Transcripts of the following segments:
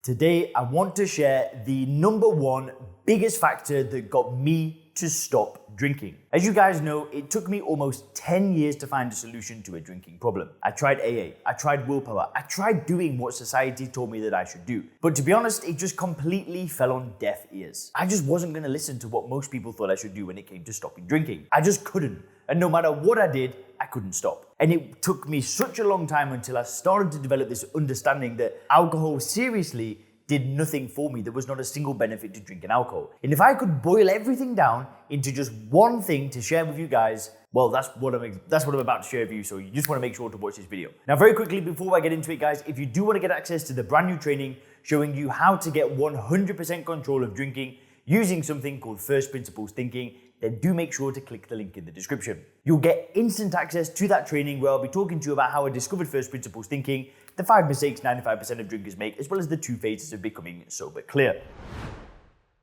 Today, I want to share the number one biggest factor that got me to stop drinking. As you guys know, it took me almost 10 years to find a solution to a drinking problem. I tried AA, I tried willpower, I tried doing what society told me that I should do. But to be honest, it just completely fell on deaf ears. I just wasn't gonna listen to what most people thought I should do when it came to stopping drinking. I just couldn't. And no matter what I did, I couldn't stop. And it took me such a long time until I started to develop this understanding that alcohol seriously did nothing for me. There was not a single benefit to drinking alcohol. And if I could boil everything down into just one thing to share with you guys, well, that's what I'm about to share with you. So you just want to make sure to watch this video. Now, very quickly, before I get into it, guys, if you do want to get access to the brand new training showing you how to get 100% control of drinking using something called First Principles Thinking, then do make sure to click the link in the description. You'll get instant access to that training where I'll be talking to you about how I discovered First Principles Thinking, the 5 mistakes 95% of drinkers make, as well as the 2 phases of becoming sober clear.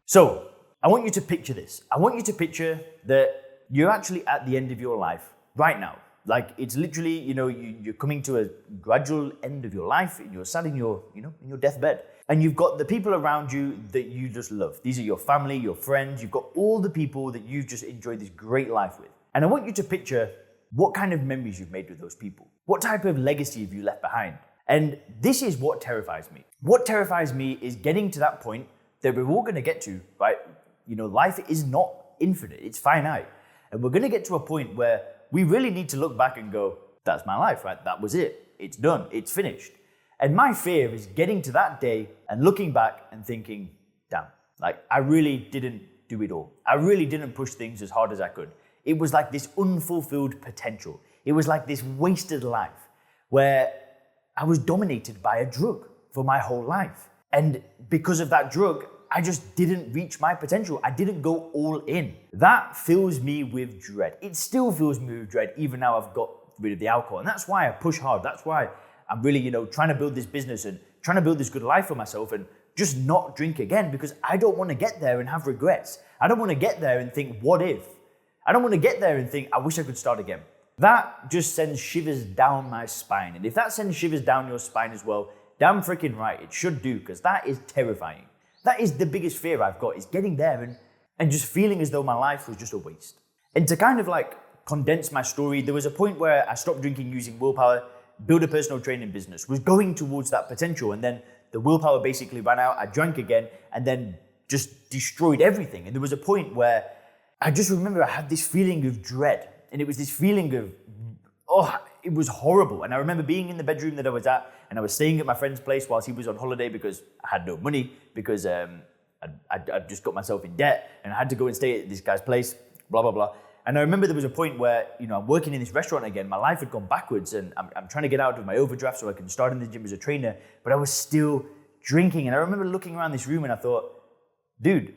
So, I want you to picture this. I want you to picture that you're actually at the end of your life right now. Like, it's literally, you're coming to a gradual end of your life, and you're sat in your deathbed. And you've got the people around you that you just love. These are your family, your friends. You've got all the people that you've just enjoyed this great life with. And I want you to picture what kind of memories you've made with those people. What type of legacy have you left behind? And this is what terrifies me. What terrifies me is getting to that point that we're all gonna get to, right? Life is not infinite, it's finite. And we're gonna get to a point where we really need to look back and go, that's my life, right? That was it. It's done, it's finished. And my fear is getting to that day and looking back and thinking, damn, I really didn't do it all. I really didn't push things as hard as I could. It was like this unfulfilled potential. It was like this wasted life where I was dominated by a drug for my whole life. And because of that drug, I just didn't reach my potential. I didn't go all in. That fills me with dread. It still fills me with dread, even now I've got rid of the alcohol. And that's why I push hard. That's why I'm really, trying to build this business and trying to build this good life for myself and just not drink again, because I don't want to get there and have regrets. I don't want to get there and think, what if? I don't want to get there and think, I wish I could start again. That just sends shivers down my spine. And if that sends shivers down your spine as well, damn freaking right, it should do, because that is terrifying. That is the biggest fear I've got, is getting there and just feeling as though my life was just a waste. And to kind of condense my story, there was a point where I stopped drinking using willpower, build a personal training business, was going towards that potential, and then the willpower basically ran out, I drank again, and then just destroyed everything. And there was a point where I just remember I had this feeling of dread, and it was this feeling of, it was horrible. And I remember being in the bedroom that I was at, and I was staying at my friend's place whilst he was on holiday because I had no money, because I just got myself in debt, and I had to go and stay at this guy's place, blah, blah, blah. And I remember there was a point where, I'm working in this restaurant again, my life had gone backwards, and I'm trying to get out of my overdraft so I can start in the gym as a trainer, but I was still drinking. And I remember looking around this room and I thought, dude,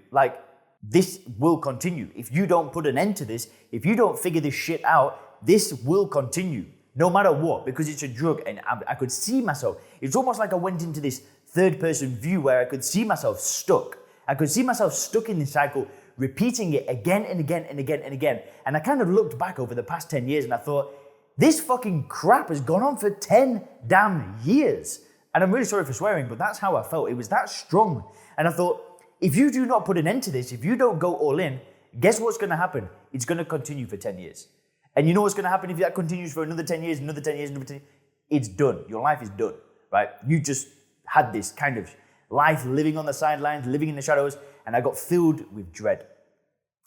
this will continue. If you don't put an end to this, if you don't figure this shit out, this will continue, no matter what, because it's a drug. And I could see myself. It's almost like I went into this third person view where I could see myself stuck. I could see myself stuck in this cycle, repeating it again and again and again and again. And I kind of looked back over the past 10 years and I thought, this fucking crap has gone on for 10 damn years. And I'm really sorry for swearing, but that's how I felt. It was that strong. And I thought, if you do not put an end to this, if you don't go all in, guess what's going to happen? It's going to continue for 10 years. And you know what's going to happen if that continues for another 10 years, another 10 years, another 10 years? It's done. Your life is done, right? You just had this kind of life living on the sidelines, living in the shadows, and I got filled with dread.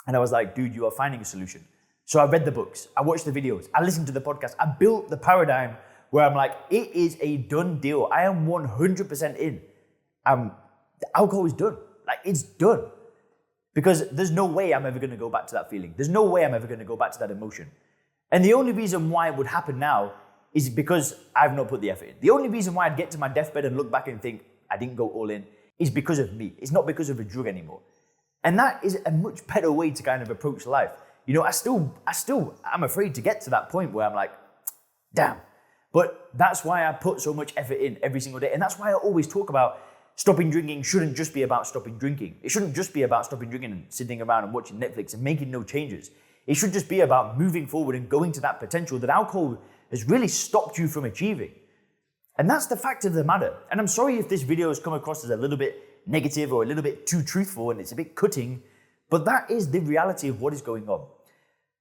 And I was like, dude, you are finding a solution. So I read the books, I watched the videos, I listened to the podcast, I built the paradigm where I'm like, it is a done deal. I am 100% in. The alcohol is done. It's done. Because there's no way I'm ever going to go back to that feeling. There's no way I'm ever going to go back to that emotion. And the only reason why it would happen now is because I've not put the effort in. The only reason why I'd get to my deathbed and look back and think I didn't go all in is because of me. It's not because of a drug anymore. And that is a much better way to kind of approach life. I'm afraid to get to that point where I'm like, damn. But that's why I put so much effort in every single day. And that's why I always talk about stopping drinking shouldn't just be about stopping drinking. It shouldn't just be about stopping drinking and sitting around and watching Netflix and making no changes. It should just be about moving forward and going to that potential that alcohol has really stopped you from achieving. And that's the fact of the matter. And I'm sorry if this video has come across as a little bit negative or a little bit too truthful and it's a bit cutting, but that is the reality of what is going on.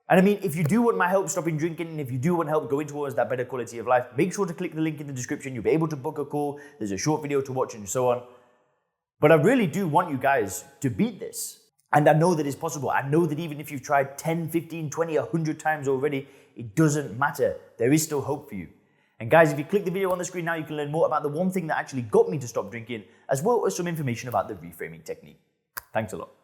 And I mean, if you do want my help stopping drinking, and if you do want help going towards that better quality of life, make sure to click the link in the description. You'll be able to book a call. There's a short video to watch and so on. But I really do want you guys to beat this. And I know that it's possible. I know that even if you've tried 10, 15, 20, 100 times already, it doesn't matter. There is still hope for you. And guys, if you click the video on the screen now, you can learn more about the one thing that actually got me to stop drinking, as well as some information about the reframing technique. Thanks a lot.